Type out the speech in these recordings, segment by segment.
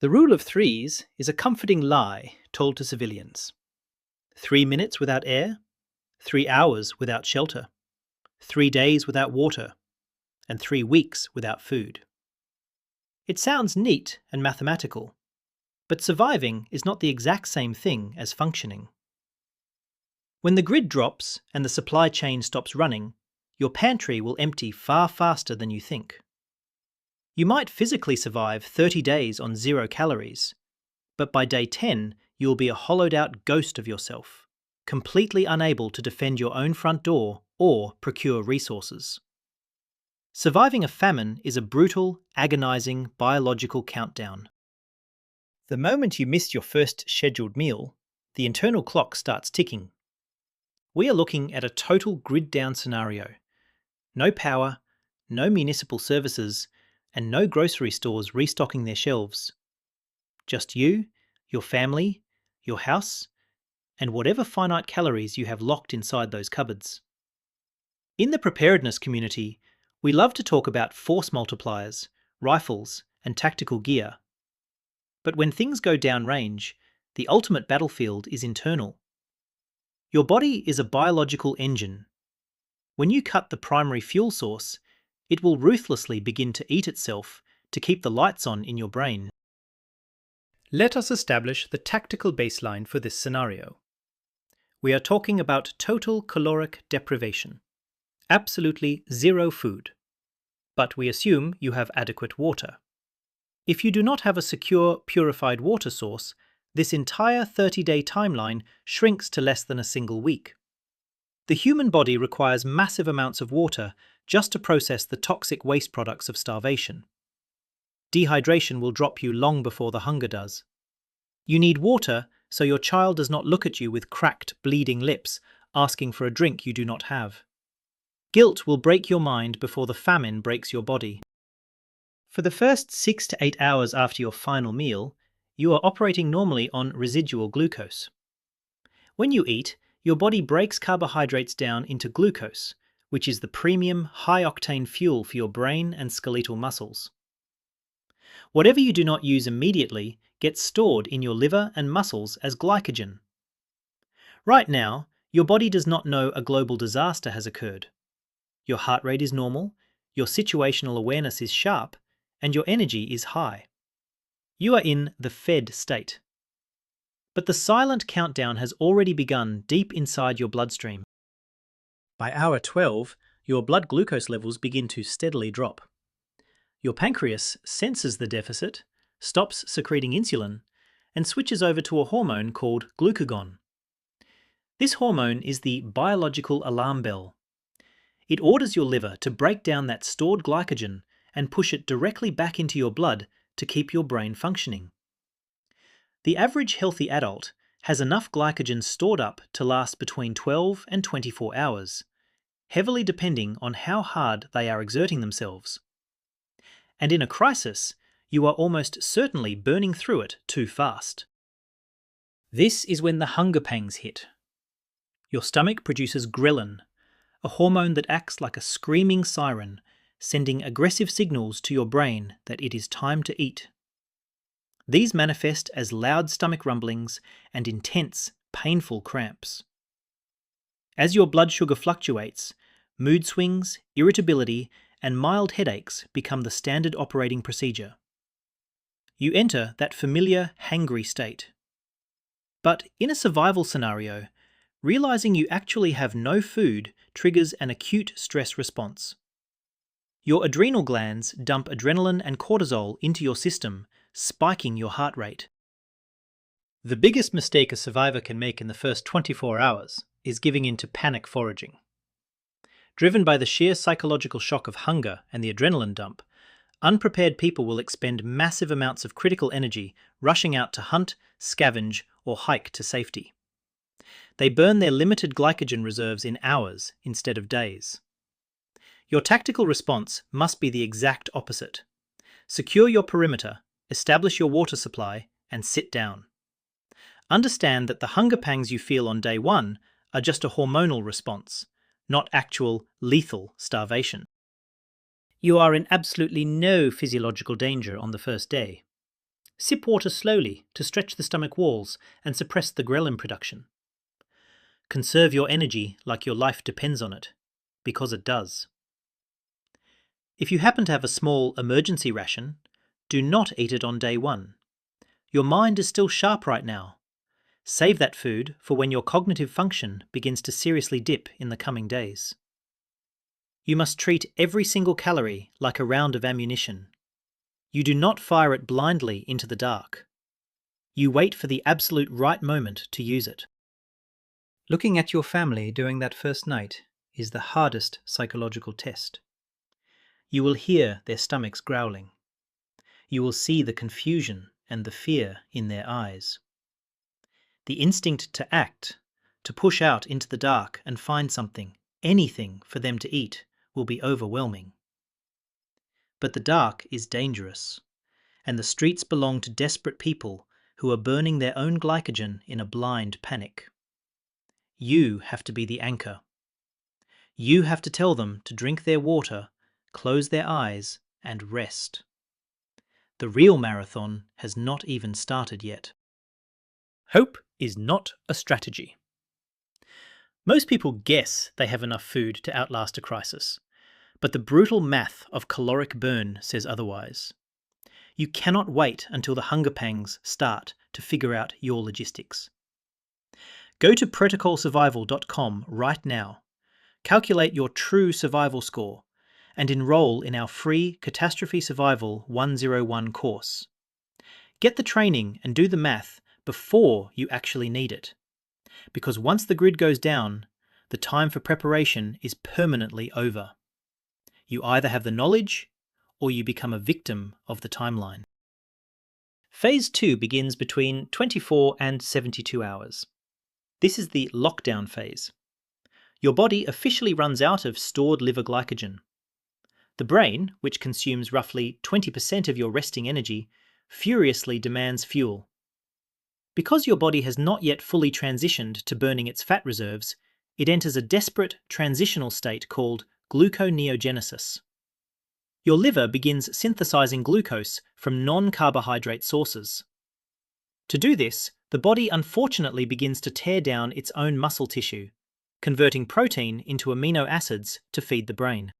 The rule of threes is a comforting lie told to civilians. 3 minutes without air, 3 hours without shelter, 3 days without water, and 3 weeks without food. It sounds neat and mathematical, but surviving is not the exact same thing as functioning. When the grid drops and the supply chain stops running, your pantry will empty far faster than you think. You might physically survive 30 days on 0 calories, but by day 10 you will be a hollowed-out ghost of yourself, completely unable to defend your own front door or procure resources. Surviving a famine is a brutal, agonizing biological countdown. The moment you miss your first scheduled meal, the internal clock starts ticking. We are looking at a total grid-down scenario. No power, no municipal services, and no grocery stores restocking their shelves. Just you, your family, your house, and whatever finite calories you have locked inside those cupboards. In the preparedness community, we love to talk about force multipliers, rifles, and tactical gear. But when things go downrange, the ultimate battlefield is internal. Your body is a biological engine. When you cut the primary fuel source, it will ruthlessly begin to eat itself to keep the lights on in your brain. Let us establish the tactical baseline for this scenario. We are talking about total caloric deprivation. Absolutely zero food. But we assume you have adequate water. If you do not have a secure, purified water source, this entire 30-day timeline shrinks to less than a single week. The human body requires massive amounts of water just to process the toxic waste products of starvation. Dehydration will drop you long before the hunger does. You need water so your child does not look at you with cracked, bleeding lips, asking for a drink you do not have. Guilt will break your mind before the famine breaks your body. For the first 6 to 8 hours after your final meal, you are operating normally on residual glucose. When you eat, your body breaks carbohydrates down into glucose, which is the premium, high-octane fuel for your brain and skeletal muscles. Whatever you do not use immediately gets stored in your liver and muscles as glycogen. Right now, your body does not know a global disaster has occurred. Your heart rate is normal, your situational awareness is sharp, and your energy is high. You are in the fed state. But the silent countdown has already begun deep inside your bloodstream. By hour 12, your blood glucose levels begin to steadily drop. Your pancreas senses the deficit, stops secreting insulin, and switches over to a hormone called glucagon. This hormone is the biological alarm bell. It orders your liver to break down that stored glycogen and push it directly back into your blood to keep your brain functioning. The average healthy adult has enough glycogen stored up to last between 12 and 24 hours, heavily depending on how hard they are exerting themselves. And in a crisis, you are almost certainly burning through it too fast. This is when the hunger pangs hit. Your stomach produces ghrelin, a hormone that acts like a screaming siren, sending aggressive signals to your brain that it is time to eat. These manifest as loud stomach rumblings and intense, painful cramps. As your blood sugar fluctuates, mood swings, irritability, and mild headaches become the standard operating procedure. You enter that familiar hangry state. But in a survival scenario, realizing you actually have no food triggers an acute stress response. Your adrenal glands dump adrenaline and cortisol into your system, spiking your heart rate. The biggest mistake a survivor can make in the first 24 hours is giving in to panic foraging. Driven by the sheer psychological shock of hunger and the adrenaline dump, unprepared people will expend massive amounts of critical energy rushing out to hunt, scavenge, or hike to safety. They burn their limited glycogen reserves in hours instead of days. Your tactical response must be the exact opposite. Secure your perimeter, establish your water supply, and sit down. Understand that the hunger pangs you feel on day 1 are just a hormonal response, not actual, lethal starvation. You are in absolutely no physiological danger on the first day. Sip water slowly to stretch the stomach walls and suppress the ghrelin production. Conserve your energy like your life depends on it, because it does. If you happen to have a small emergency ration, do not eat it on day 1. Your mind is still sharp right now. Save that food for when your cognitive function begins to seriously dip in the coming days. You must treat every single calorie like a round of ammunition. You do not fire it blindly into the dark. You wait for the absolute right moment to use it. Looking at your family during that first night is the hardest psychological test. You will hear their stomachs growling. You will see the confusion and the fear in their eyes. The instinct to act, to push out into the dark and find something, anything for them to eat, will be overwhelming. But the dark is dangerous, and the streets belong to desperate people who are burning their own glycogen in a blind panic. You have to be the anchor. You have to tell them to drink their water, close their eyes, and rest. The real marathon has not even started yet. Hope is not a strategy. Most people guess they have enough food to outlast a crisis, but the brutal math of caloric burn says otherwise. You cannot wait until the hunger pangs start to figure out your logistics. Go to protocolsurvival.com right now, calculate your true survival score, and enroll in our free Catastrophe Survival 101 course. Get the training and do the math before you actually need it, because once the grid goes down, the time for preparation is permanently over. You either have the knowledge or you become a victim of the timeline. Phase 2 begins between 24 and 72 hours. This is the lockdown phase. Your body officially runs out of stored liver glycogen. The brain, which consumes roughly 20% of your resting energy, furiously demands fuel. Because your body has not yet fully transitioned to burning its fat reserves, it enters a desperate transitional state called gluconeogenesis. Your liver begins synthesizing glucose from non-carbohydrate sources. To do this, the body unfortunately begins to tear down its own muscle tissue, converting protein into amino acids to feed the brain.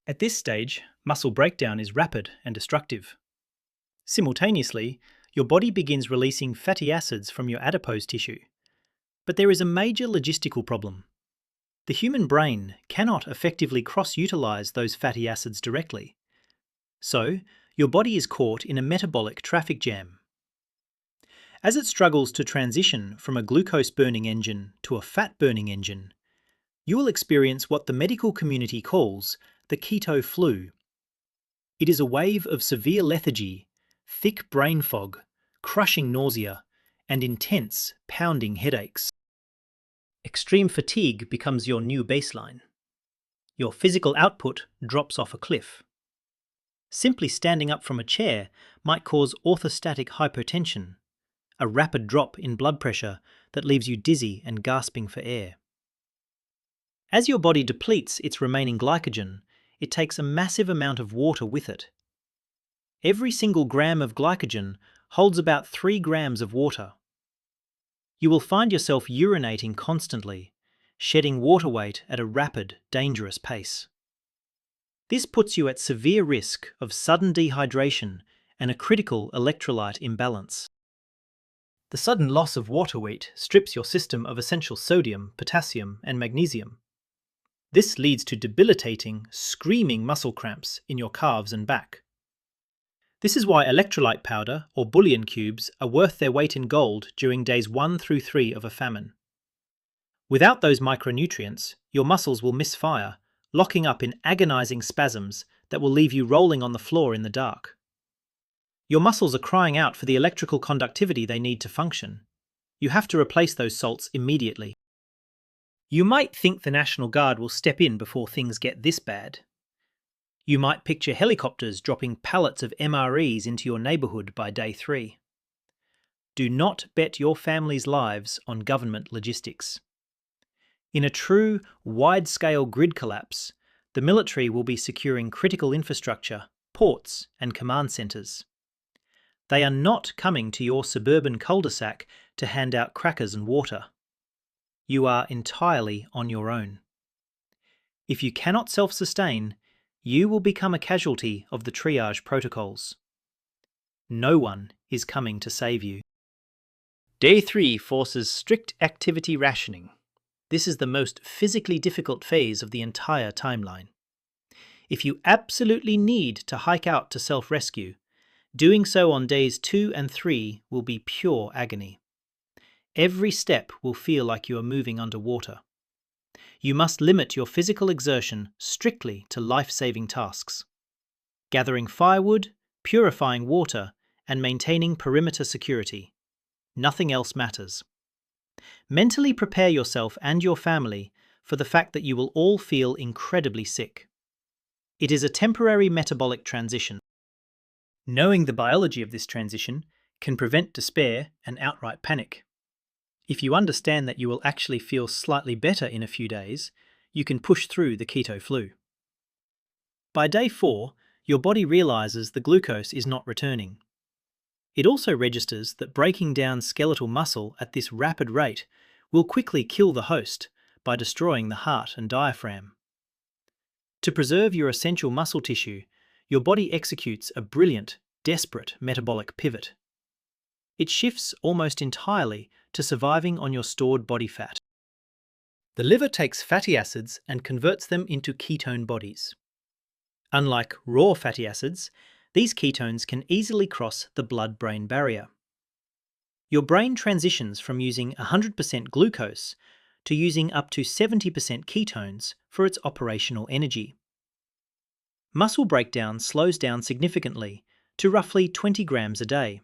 At this stage, muscle breakdown is rapid and destructive. Simultaneously, your body begins releasing fatty acids from your adipose tissue. But there is a major logistical problem. The human brain cannot effectively cross-utilize those fatty acids directly. So, your body is caught in a metabolic traffic jam. As it struggles to transition from a glucose-burning engine to a fat-burning engine, you will experience what the medical community calls the keto flu. It is a wave of severe lethargy, thick brain fog, crushing nausea, and intense, pounding headaches. Extreme fatigue becomes your new baseline. Your physical output drops off a cliff. Simply standing up from a chair might cause orthostatic hypotension, a rapid drop in blood pressure that leaves you dizzy and gasping for air. As your body depletes its remaining glycogen, it takes a massive amount of water with it. Every single gram of glycogen holds about 3 grams of water. You will find yourself urinating constantly, shedding water weight at a rapid, dangerous pace. This puts you at severe risk of sudden dehydration and a critical electrolyte imbalance. The sudden loss of water weight strips your system of essential sodium, potassium, and magnesium. This leads to debilitating, screaming muscle cramps in your calves and back. This is why electrolyte powder or bouillon cubes are worth their weight in gold during days 1 through 3 of a famine. Without those micronutrients, your muscles will misfire, locking up in agonizing spasms that will leave you rolling on the floor in the dark. Your muscles are crying out for the electrical conductivity they need to function. You have to replace those salts immediately. You might think the National Guard will step in before things get this bad. You might picture helicopters dropping pallets of MREs into your neighbourhood by day 3. Do not bet your family's lives on government logistics. In a true, wide-scale grid collapse, the military will be securing critical infrastructure, ports, and command centres. They are not coming to your suburban cul-de-sac to hand out crackers and water. You are entirely on your own. If you cannot self-sustain, you will become a casualty of the triage protocols. No one is coming to save you. Day 3 forces strict activity rationing. This is the most physically difficult phase of the entire timeline. If you absolutely need to hike out to self-rescue, doing so on days 2 and 3 will be pure agony. Every step will feel like you are moving underwater. You must limit your physical exertion strictly to life-saving tasks. Gathering firewood, purifying water, and maintaining perimeter security. Nothing else matters. Mentally prepare yourself and your family for the fact that you will all feel incredibly sick. It is a temporary metabolic transition. Knowing the biology of this transition can prevent despair and outright panic. If you understand that you will actually feel slightly better in a few days, you can push through the keto flu. By day 4, your body realizes the glucose is not returning. It also registers that breaking down skeletal muscle at this rapid rate will quickly kill the host by destroying the heart and diaphragm. To preserve your essential muscle tissue, your body executes a brilliant, desperate metabolic pivot. It shifts almost entirely to surviving on your stored body fat. The liver takes fatty acids and converts them into ketone bodies. Unlike raw fatty acids, these ketones can easily cross the blood-brain barrier. Your brain transitions from using 100% glucose to using up to 70% ketones for its operational energy. Muscle breakdown slows down significantly to roughly 20 grams a day.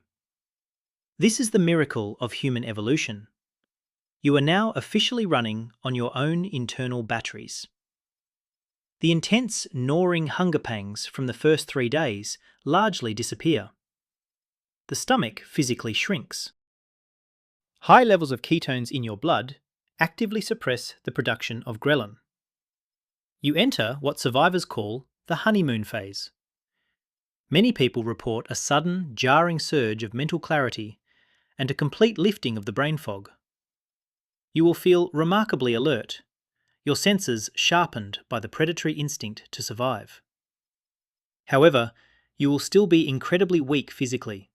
This is the miracle of human evolution. You are now officially running on your own internal batteries. The intense, gnawing hunger pangs from the first 3 days largely disappear. The stomach physically shrinks. High levels of ketones in your blood actively suppress the production of ghrelin. You enter what survivors call the honeymoon phase. Many people report a sudden, jarring surge of mental clarity and a complete lifting of the brain fog. You will feel remarkably alert, your senses sharpened by the predatory instinct to survive. However, you will still be incredibly weak physically.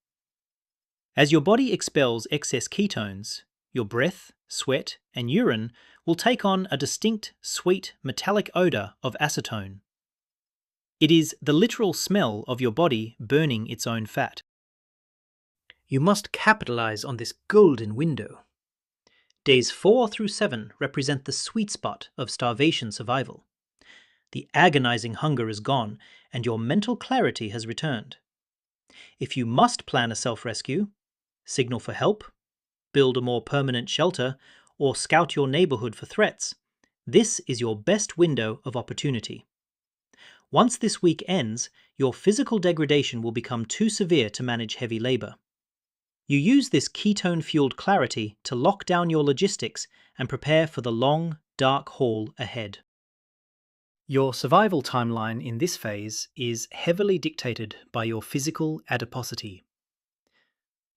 As your body expels excess ketones, your breath, sweat, and urine will take on a distinct, sweet, metallic odour of acetone. It is the literal smell of your body burning its own fat. You must capitalize on this golden window. Days 4 through 7 represent the sweet spot of starvation survival. The agonizing hunger is gone and your mental clarity has returned. If you must plan a self-rescue, signal for help, build a more permanent shelter, or scout your neighborhood for threats, this is your best window of opportunity. Once this week ends, your physical degradation will become too severe to manage heavy labor. You use this ketone-fueled clarity to lock down your logistics and prepare for the long, dark haul ahead. Your survival timeline in this phase is heavily dictated by your physical adiposity.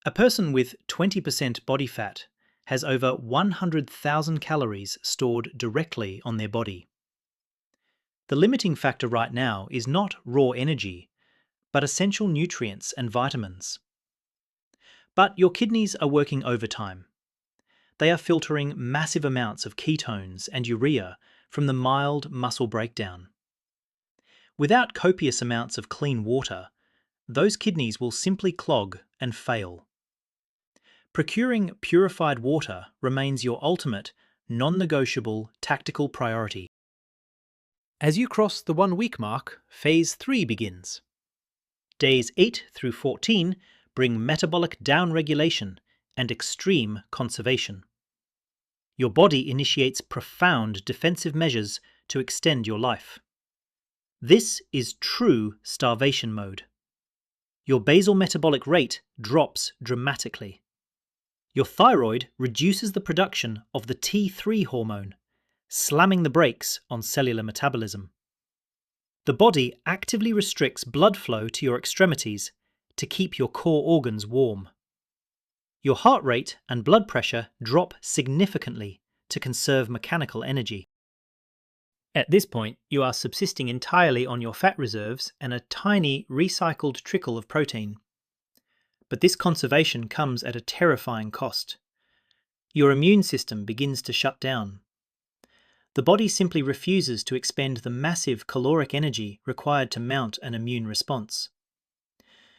A person with 20% body fat has over 100,000 calories stored directly on their body. The limiting factor right now is not raw energy, but essential nutrients and vitamins. But your kidneys are working overtime. They are filtering massive amounts of ketones and urea from the mild muscle breakdown. Without copious amounts of clean water, those kidneys will simply clog and fail. Procuring purified water remains your ultimate, non-negotiable tactical priority. As you cross the 1-week mark, Phase 3 begins. Days 8 through 14 bring metabolic downregulation and extreme conservation. Your body initiates profound defensive measures to extend your life. This is true starvation mode. Your basal metabolic rate drops dramatically. Your thyroid reduces the production of the T3 hormone, slamming the brakes on cellular metabolism. The body actively restricts blood flow to your extremities, to keep your core organs warm. Your heart rate and blood pressure drop significantly to conserve mechanical energy. At this point, you are subsisting entirely on your fat reserves and a tiny recycled trickle of protein. But this conservation comes at a terrifying cost. Your immune system begins to shut down. The body simply refuses to expend the massive caloric energy required to mount an immune response.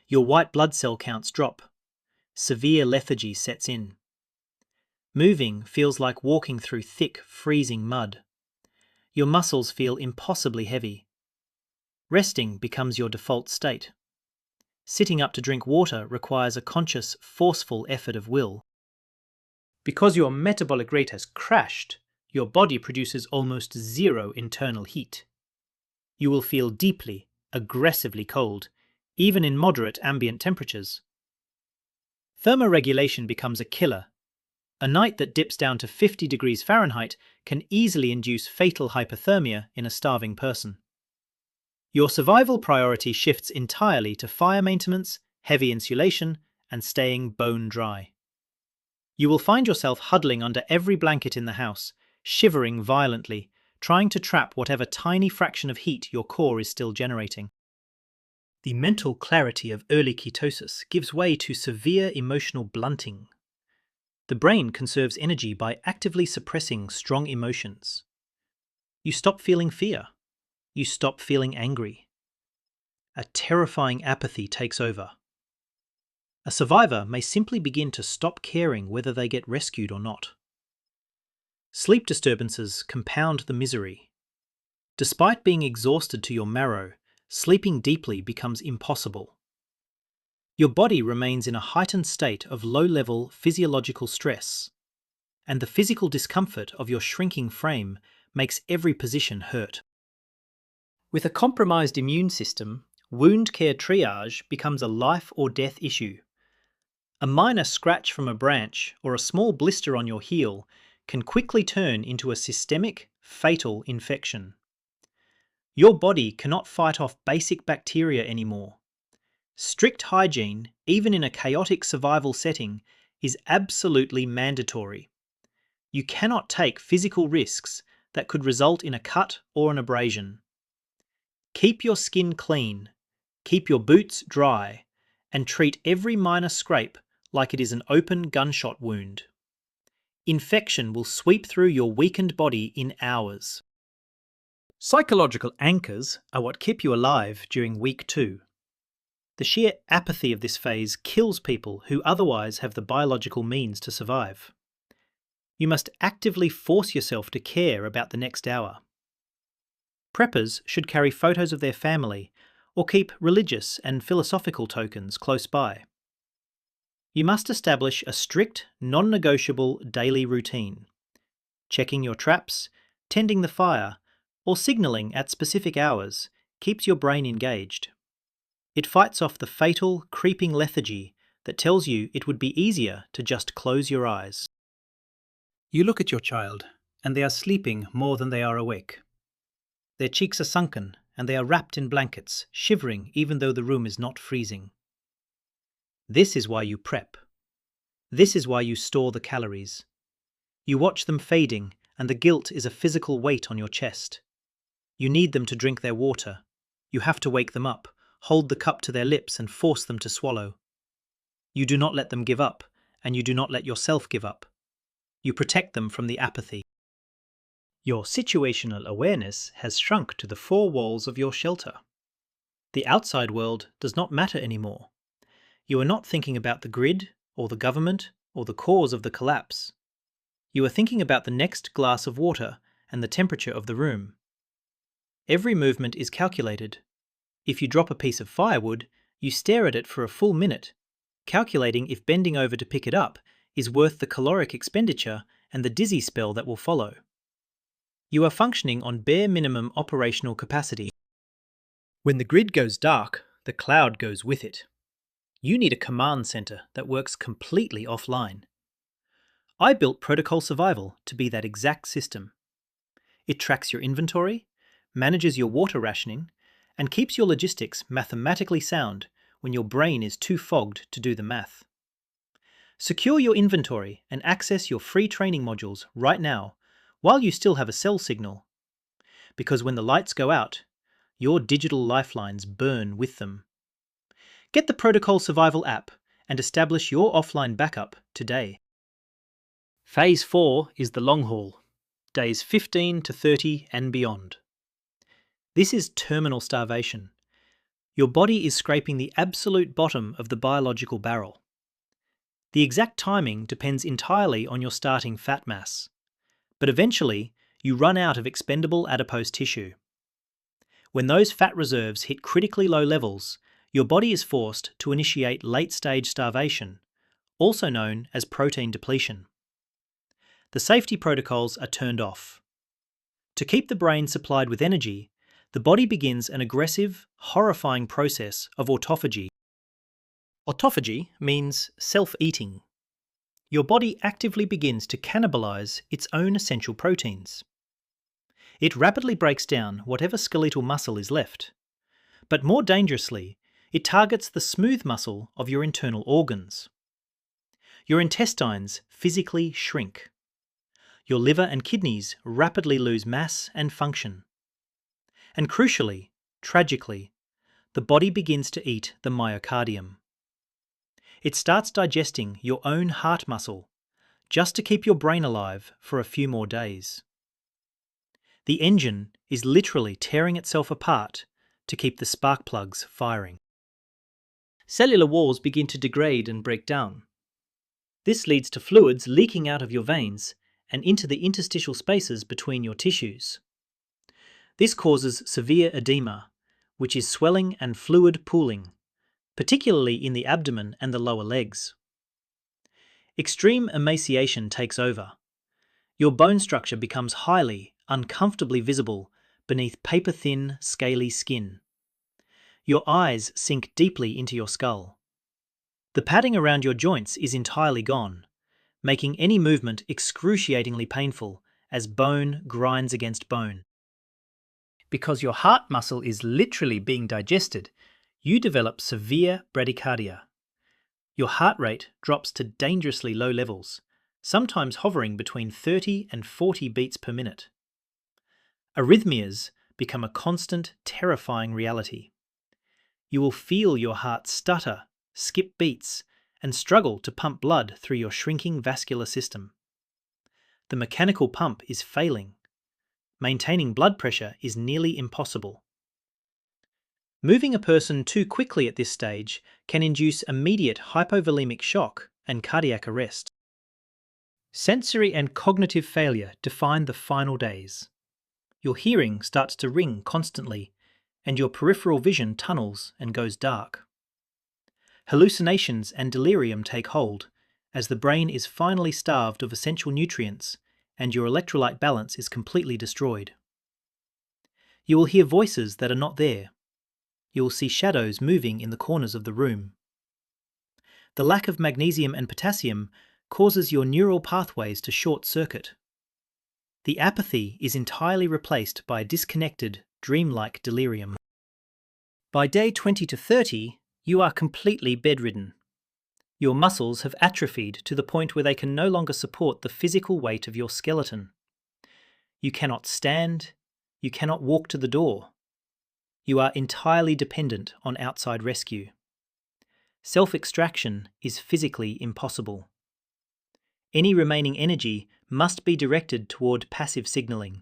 Your white blood cell counts drop. Severe lethargy sets in. Moving feels like walking through thick, freezing mud. Your muscles feel impossibly heavy. Resting becomes your default state. Sitting up to drink water requires a conscious, forceful effort of will. Because your metabolic rate has crashed, your body produces almost zero internal heat. You will feel deeply, aggressively cold, even in moderate ambient temperatures. Thermoregulation becomes a killer. A night that dips down to 50 degrees Fahrenheit can easily induce fatal hypothermia in a starving person. Your survival priority shifts entirely to fire maintenance, heavy insulation, and staying bone dry. You will find yourself huddling under every blanket in the house, shivering violently, trying to trap whatever tiny fraction of heat your core is still generating. The mental clarity of early ketosis gives way to severe emotional blunting. The brain conserves energy by actively suppressing strong emotions. You stop feeling fear. You stop feeling angry. A terrifying apathy takes over. A survivor may simply begin to stop caring whether they get rescued or not. Sleep disturbances compound the misery. Despite being exhausted to your marrow, sleeping deeply becomes impossible. Your body remains in a heightened state of low-level physiological stress, and the physical discomfort of your shrinking frame makes every position hurt. With a compromised immune system, wound care triage becomes a life or death issue. A minor scratch from a branch or a small blister on your heel can quickly turn into a systemic, fatal infection. Your body cannot fight off basic bacteria anymore. Strict hygiene, even in a chaotic survival setting, is absolutely mandatory. You cannot take physical risks that could result in a cut or an abrasion. Keep your skin clean, keep your boots dry, and treat every minor scrape like it is an open gunshot wound. Infection will sweep through your weakened body in hours. Psychological anchors are what keep you alive during week 2. The sheer apathy of this phase kills people who otherwise have the biological means to survive. You must actively force yourself to care about the next hour. Preppers should carry photos of their family or keep religious and philosophical tokens close by. You must establish a strict, non-negotiable daily routine. Checking your traps, tending the fire, or signalling at specific hours keeps your brain engaged. It fights off the fatal, creeping lethargy that tells you it would be easier to just close your eyes. You look at your child, and they are sleeping more than they are awake. Their cheeks are sunken, and they are wrapped in blankets, shivering even though the room is not freezing. This is why you prep. This is why you store the calories. You watch them fading, and the guilt is a physical weight on your chest. You need them to drink their water. You have to wake them up, hold the cup to their lips and force them to swallow. You do not let them give up, and you do not let yourself give up. You protect them from the apathy. Your situational awareness has shrunk to the 4 walls of your shelter. The outside world does not matter anymore. You are not thinking about the grid, or the government, or the cause of the collapse. You are thinking about the next glass of water and the temperature of the room. Every movement is calculated. If you drop a piece of firewood, you stare at it for a full minute, calculating if bending over to pick it up is worth the caloric expenditure and the dizzy spell that will follow. You are functioning on bare minimum operational capacity. When the grid goes dark, the cloud goes with it. You need a command center that works completely offline. I built Protocol Survival to be that exact system. It tracks your inventory, manages your water rationing, and keeps your logistics mathematically sound when your brain is too fogged to do the math. Secure your inventory and access your free training modules right now while you still have a cell signal. Because when the lights go out, your digital lifelines burn with them. Get the Protocol Survival app and establish your offline backup today. Phase 4 is the long haul, days 15 to 30 and beyond. This is terminal starvation. Your body is scraping the absolute bottom of the biological barrel. The exact timing depends entirely on your starting fat mass, but eventually you run out of expendable adipose tissue. When those fat reserves hit critically low levels, your body is forced to initiate late-stage starvation, also known as protein depletion. The safety protocols are turned off. To keep the brain supplied with energy, the body begins an aggressive, horrifying process of autophagy. Autophagy means self-eating. Your body actively begins to cannibalize its own essential proteins. It rapidly breaks down whatever skeletal muscle is left. But more dangerously, it targets the smooth muscle of your internal organs. Your intestines physically shrink. Your liver and kidneys rapidly lose mass and function. And crucially, tragically, the body begins to eat the myocardium. It starts digesting your own heart muscle just to keep your brain alive for a few more days. The engine is literally tearing itself apart to keep the spark plugs firing. Cellular walls begin to degrade and break down. This leads to fluids leaking out of your veins and into the interstitial spaces between your tissues. This causes severe edema, which is swelling and fluid pooling, particularly in the abdomen and the lower legs. Extreme emaciation takes over. Your bone structure becomes highly, uncomfortably visible beneath paper-thin, scaly skin. Your eyes sink deeply into your skull. The padding around your joints is entirely gone, making any movement excruciatingly painful as bone grinds against bone. Because your heart muscle is literally being digested, you develop severe bradycardia. Your heart rate drops to dangerously low levels, sometimes hovering between 30 and 40 beats per minute. Arrhythmias become a constant, terrifying reality. You will feel your heart stutter, skip beats, and struggle to pump blood through your shrinking vascular system. The mechanical pump is failing. Maintaining blood pressure is nearly impossible. Moving a person too quickly at this stage can induce immediate hypovolemic shock and cardiac arrest. Sensory and cognitive failure define the final days. Your hearing starts to ring constantly, and your peripheral vision tunnels and goes dark. Hallucinations and delirium take hold, as the brain is finally starved of essential nutrients and your electrolyte balance is completely destroyed. You will hear voices that are not there. You will see shadows moving in the corners of the room. The lack of magnesium and potassium causes your neural pathways to short-circuit. The apathy is entirely replaced by a disconnected, dreamlike delirium. By day 20 to 30, you are completely bedridden. Your muscles have atrophied to the point where they can no longer support the physical weight of your skeleton. You cannot stand, you cannot walk to the door. You are entirely dependent on outside rescue. Self-extraction is physically impossible. Any remaining energy must be directed toward passive signaling.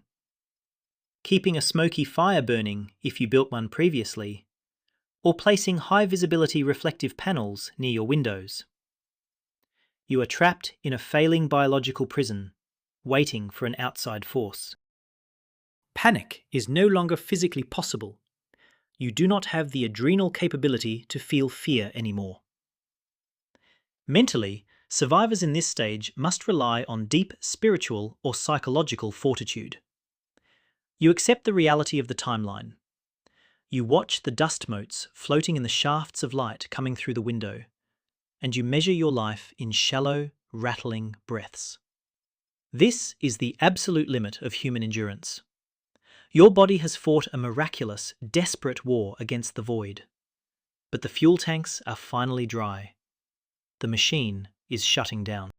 Keeping a smoky fire burning if you built one previously, or placing high-visibility reflective panels near your windows. You are trapped in a failing biological prison, waiting for an outside force. Panic is no longer physically possible. You do not have the adrenal capability to feel fear anymore. Mentally, survivors in this stage must rely on deep spiritual or psychological fortitude. You accept the reality of the timeline. You watch the dust motes floating in the shafts of light coming through the window, and you measure your life in shallow, rattling breaths. This is the absolute limit of human endurance. Your body has fought a miraculous, desperate war against the void. But the fuel tanks are finally dry. The machine is shutting down.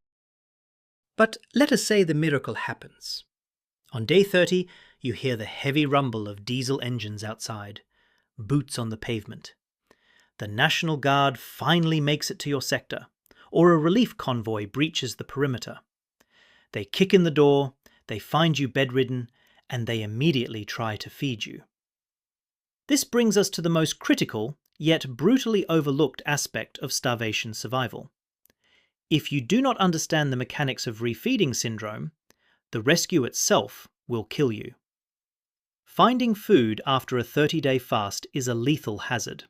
But let us say the miracle happens. On day 30, you hear the heavy rumble of diesel engines outside, boots on the pavement. The National Guard finally makes it to your sector, or a relief convoy breaches the perimeter. They kick in the door, they find you bedridden, and they immediately try to feed you. This brings us to the most critical, yet brutally overlooked aspect of starvation survival. If you do not understand the mechanics of refeeding syndrome, the rescue itself will kill you. Finding food after a 30-day fast is a lethal hazard.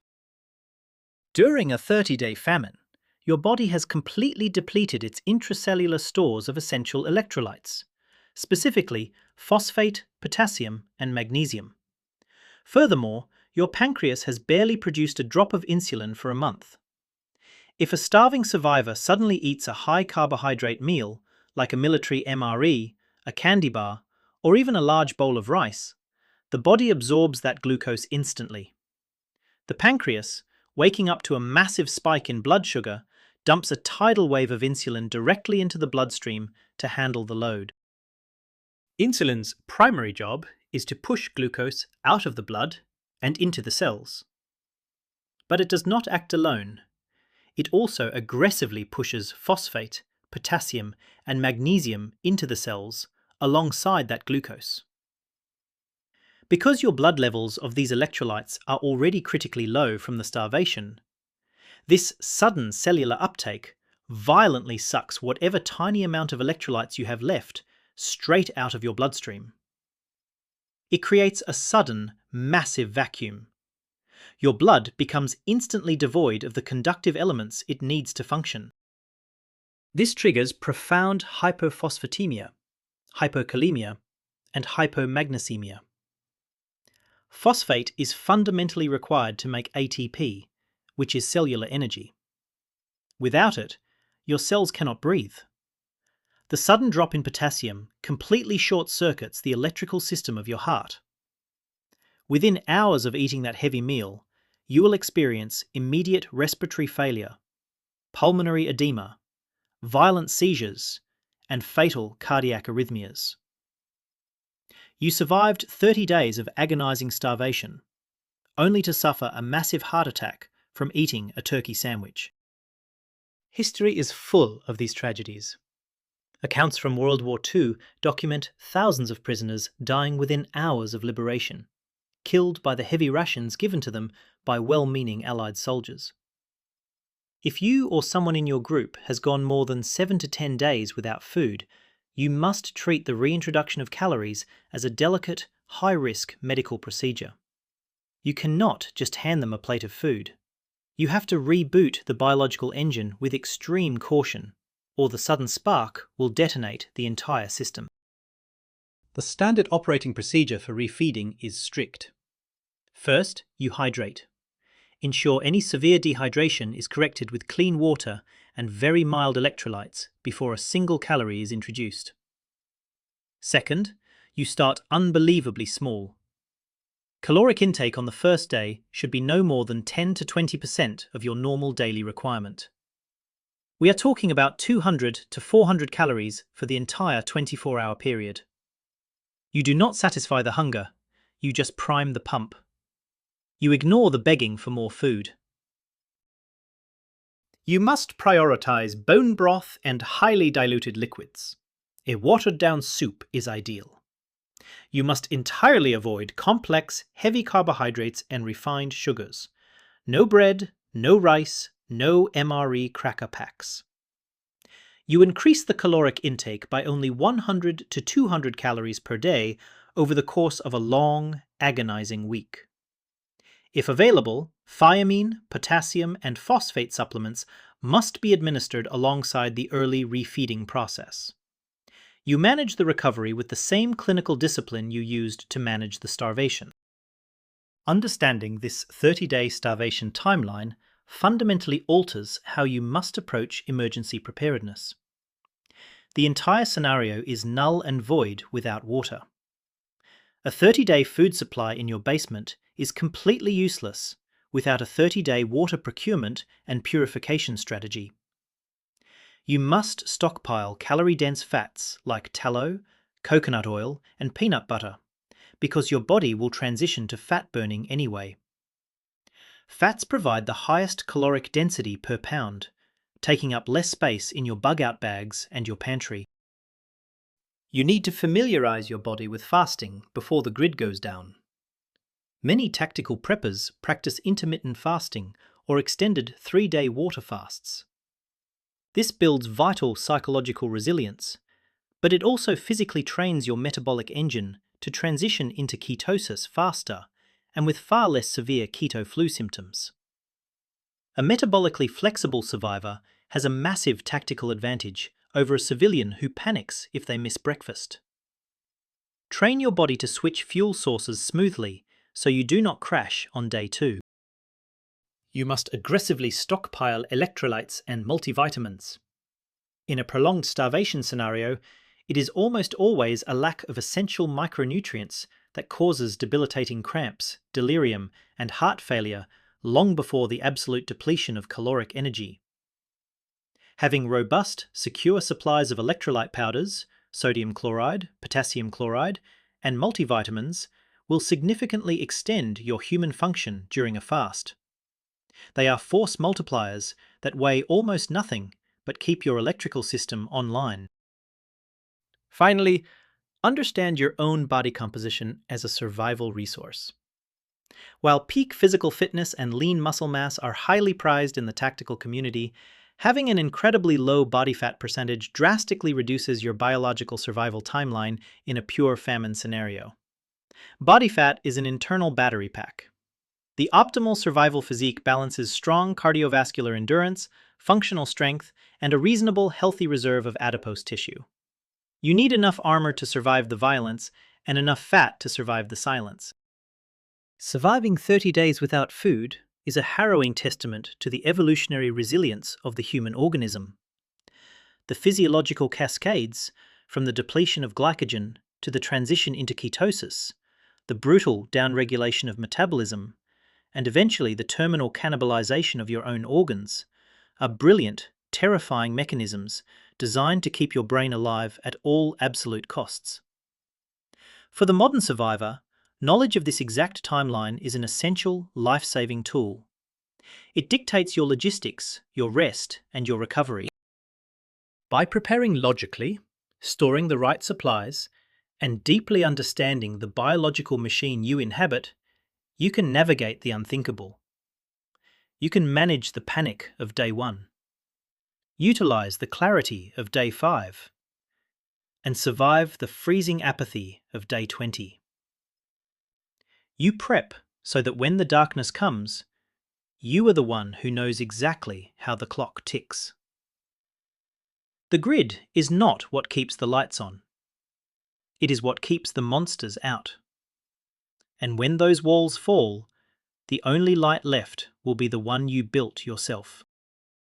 During a 30-day famine, your body has completely depleted its intracellular stores of essential electrolytes, specifically phosphate, potassium, and magnesium. Furthermore, your pancreas has barely produced a drop of insulin for a month. If a starving survivor suddenly eats a high-carbohydrate meal, like a military MRE, a candy bar, or even a large bowl of rice, the body absorbs that glucose instantly. The pancreas, waking up to a massive spike in blood sugar, dumps a tidal wave of insulin directly into the bloodstream to handle the load. Insulin's primary job is to push glucose out of the blood and into the cells. But it does not act alone. It also aggressively pushes phosphate, potassium, and magnesium into the cells alongside that glucose. Because your blood levels of these electrolytes are already critically low from the starvation, this sudden cellular uptake violently sucks whatever tiny amount of electrolytes you have left straight out of your bloodstream. It creates a sudden, massive vacuum. Your blood becomes instantly devoid of the conductive elements it needs to function. This triggers profound hypophosphatemia, hypokalemia, and hypomagnesemia. Phosphate is fundamentally required to make ATP, which is cellular energy. Without it, your cells cannot breathe. The sudden drop in potassium completely short-circuits the electrical system of your heart. Within hours of eating that heavy meal, you will experience immediate respiratory failure, pulmonary edema, violent seizures, and fatal cardiac arrhythmias. You survived 30 days of agonizing starvation, only to suffer a massive heart attack from eating a turkey sandwich. History is full of these tragedies. Accounts from World War II document thousands of prisoners dying within hours of liberation, killed by the heavy rations given to them by well-meaning Allied soldiers. If you or someone in your group has gone more than 7 to 10 days without food, you must treat the reintroduction of calories as a delicate, high-risk medical procedure. You cannot just hand them a plate of food. You have to reboot the biological engine with extreme caution, or the sudden spark will detonate the entire system. The standard operating procedure for refeeding is strict. First, you hydrate. Ensure any severe dehydration is corrected with clean water and very mild electrolytes before a single calorie is introduced. Second, you start unbelievably small. Caloric intake on the first day should be no more than 10 to 20% of your normal daily requirement. We are talking about 200 to 400 calories for the entire 24-hour period. You do not satisfy the hunger, you just prime the pump. You ignore the begging for more food. You must prioritize bone broth and highly diluted liquids. A watered-down soup is ideal. You must entirely avoid complex, heavy carbohydrates and refined sugars. No bread, no rice, no MRE cracker packs. You increase the caloric intake by only 100 to 200 calories per day over the course of a long, agonizing week. If available, thiamine, potassium, and phosphate supplements must be administered alongside the early refeeding process. You manage the recovery with the same clinical discipline you used to manage the starvation. Understanding this 30-day starvation timeline fundamentally alters how you must approach emergency preparedness. The entire scenario is null and void without water. A 30-day food supply in your basement is completely useless without a 30-day water procurement and purification strategy. You must stockpile calorie-dense fats like tallow, coconut oil, and peanut butter, because your body will transition to fat burning anyway. Fats provide the highest caloric density per pound, taking up less space in your bug-out bags and your pantry. You need to familiarize your body with fasting before the grid goes down. Many tactical preppers practice intermittent fasting or extended 3-day water fasts. This builds vital psychological resilience, but it also physically trains your metabolic engine to transition into ketosis faster and with far less severe keto flu symptoms. A metabolically flexible survivor has a massive tactical advantage over a civilian who panics if they miss breakfast. Train your body to switch fuel sources smoothly so you do not crash on day 2. You must aggressively stockpile electrolytes and multivitamins. In a prolonged starvation scenario, it is almost always a lack of essential micronutrients that causes debilitating cramps, delirium, and heart failure long before the absolute depletion of caloric energy. Having robust, secure supplies of electrolyte powders, sodium chloride, potassium chloride, and multivitamins will significantly extend your human function during a fast. They are force multipliers that weigh almost nothing but keep your electrical system online. Finally, understand your own body composition as a survival resource. While peak physical fitness and lean muscle mass are highly prized in the tactical community, having an incredibly low body fat percentage drastically reduces your biological survival timeline in a pure famine scenario. Body fat is an internal battery pack. The optimal survival physique balances strong cardiovascular endurance, functional strength, and a reasonable, healthy reserve of adipose tissue. You need enough armor to survive the violence and enough fat to survive the silence. Surviving 30 days without food is a harrowing testament to the evolutionary resilience of the human organism. The physiological cascades, from the depletion of glycogen to the transition into ketosis, the brutal downregulation of metabolism, and eventually the terminal cannibalization of your own organs, are brilliant, terrifying mechanisms designed to keep your brain alive at all absolute costs. For the modern survivor, knowledge of this exact timeline is an essential, life-saving tool. It dictates your logistics, your rest, and your recovery. By preparing logically, storing the right supplies, and deeply understanding the biological machine you inhabit, you can navigate the unthinkable. You can manage the panic of day 1, utilize the clarity of day 5, and survive the freezing apathy of day 20. You prep so that when the darkness comes, you are the one who knows exactly how the clock ticks. The grid is not what keeps the lights on. It is what keeps the monsters out. And when those walls fall, the only light left will be the one you built yourself.